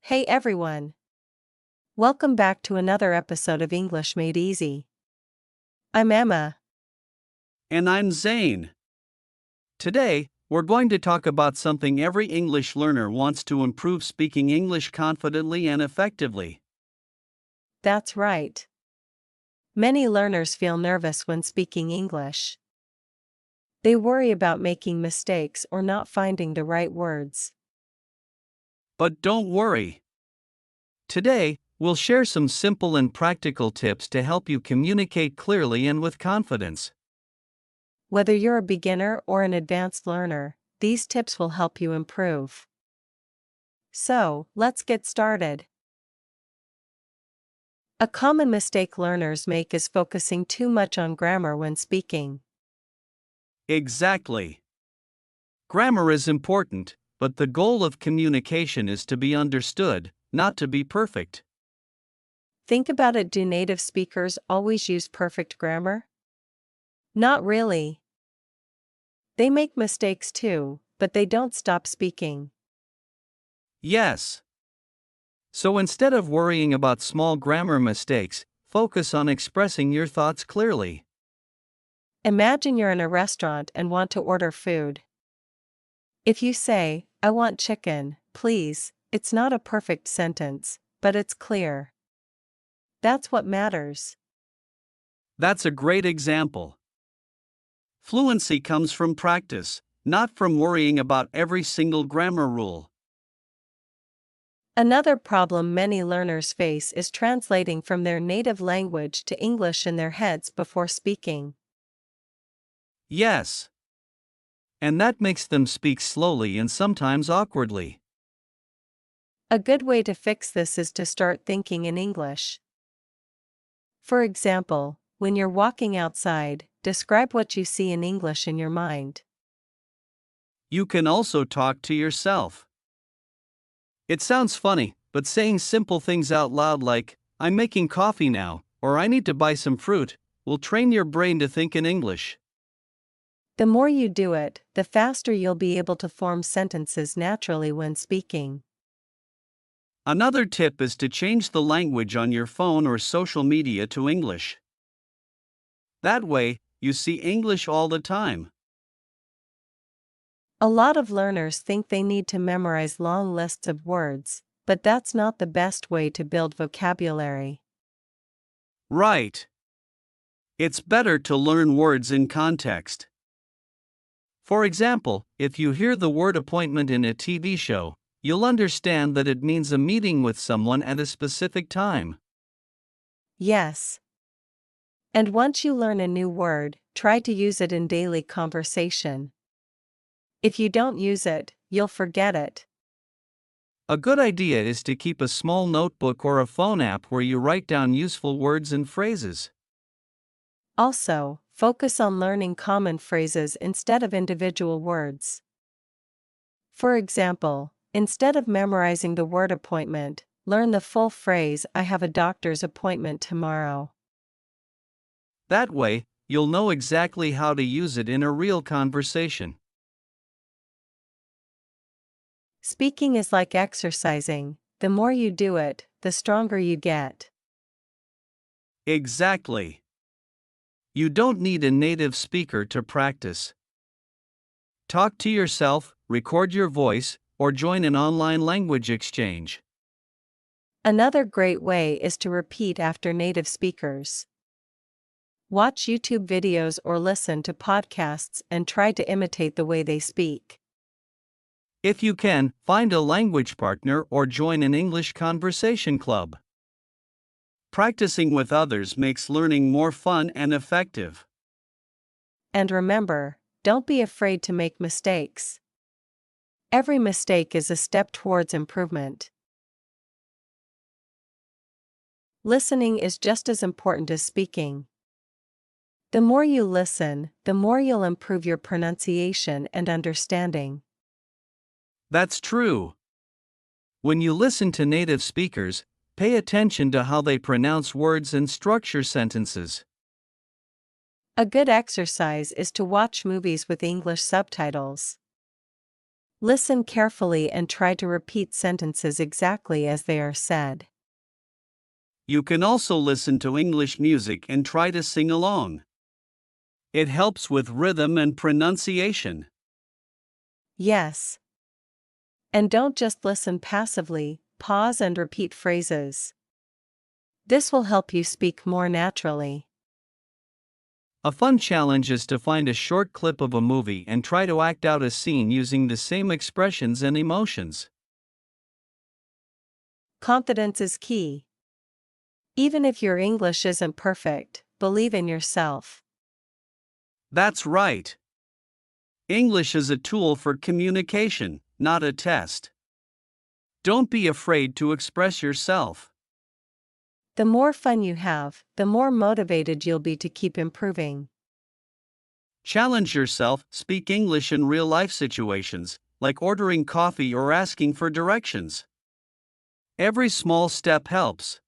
Hey everyone! Welcome back to another episode of English Made Easy. I'm Emma. And I'm Zane. Today, we're going to talk about something every English learner wants to improve: speaking English confidently and effectively. That's right. Many learners feel nervous when speaking English. They worry about making mistakes or not finding the right words. But don't worry. Today, we'll share some simple and practical tips to help you communicate clearly and with confidence. Whether you're a beginner or an advanced learner, these tips will help you improve. So, let's get started. A common mistake learners make is focusing too much on grammar when speaking. Exactly. Grammar is important, but the goal of communication is to be understood, not to be perfect. Think about it. Do native speakers always use perfect grammar? Not really. They make mistakes too, but they don't stop speaking. Yes. So instead of worrying about small grammar mistakes, focus on expressing your thoughts clearly. Imagine you're in a restaurant and want to order food. If you say, "I want chicken, please," it's not a perfect sentence, but it's clear. That's what matters. That's a great example. Fluency comes from practice, not from worrying about every single grammar rule. Another problem many learners face is translating from their native language to English in their heads before speaking. Yes. And that makes them speak slowly and sometimes awkwardly. A good way to fix this is to start thinking in English. For example, when you're walking outside, describe what you see in English in your mind. You can also talk to yourself. It sounds funny, but saying simple things out loud like, "I'm making coffee now," or "I need to buy some fruit," will train your brain to think in English. The more you do it, the faster you'll be able to form sentences naturally when speaking. Another tip is to change the language on your phone or social media to English. That way, you see English all the time. A lot of learners think they need to memorize long lists of words, but that's not the best way to build vocabulary. Right. It's better to learn words in context. For example, if you hear the word appointment in a TV show, you'll understand that it means a meeting with someone at a specific time. Yes. And once you learn a new word, try to use it in daily conversation. If you don't use it, you'll forget it. A good idea is to keep a small notebook or a phone app where you write down useful words and phrases. Also, focus on learning common phrases instead of individual words. For example, instead of memorizing the word appointment, learn the full phrase, "I have a doctor's appointment tomorrow." That way, you'll know exactly how to use it in a real conversation. Speaking is like exercising. The more you do it, the stronger you get. Exactly. You don't need a native speaker to practice. Talk to yourself, record your voice, or join an online language exchange. Another great way is to repeat after native speakers. Watch YouTube videos or listen to podcasts and try to imitate the way they speak. If you can, find a language partner or join an English conversation club. Practicing with others makes learning more fun and effective. And remember, don't be afraid to make mistakes. Every mistake is a step towards improvement. Listening is just as important as speaking. The more you listen, the more you'll improve your pronunciation and understanding. That's true. When you listen to native speakers, pay attention to how they pronounce words and structure sentences. A good exercise is to watch movies with English subtitles. Listen carefully and try to repeat sentences exactly as they are said. You can also listen to English music and try to sing along. It helps with rhythm and pronunciation. Yes. And don't just listen passively, pause and repeat phrases. This will help you speak more naturally. A fun challenge is to find a short clip of a movie and try to act out a scene using the same expressions and emotions. Confidence is key. Even if your English isn't perfect, believe in yourself. That's right. English is a tool for communication, not a test. Don't be afraid to express yourself. The more fun you have, the more motivated you'll be to keep improving. Challenge yourself, speak English in real life situations, like ordering coffee or asking for directions. Every small step helps.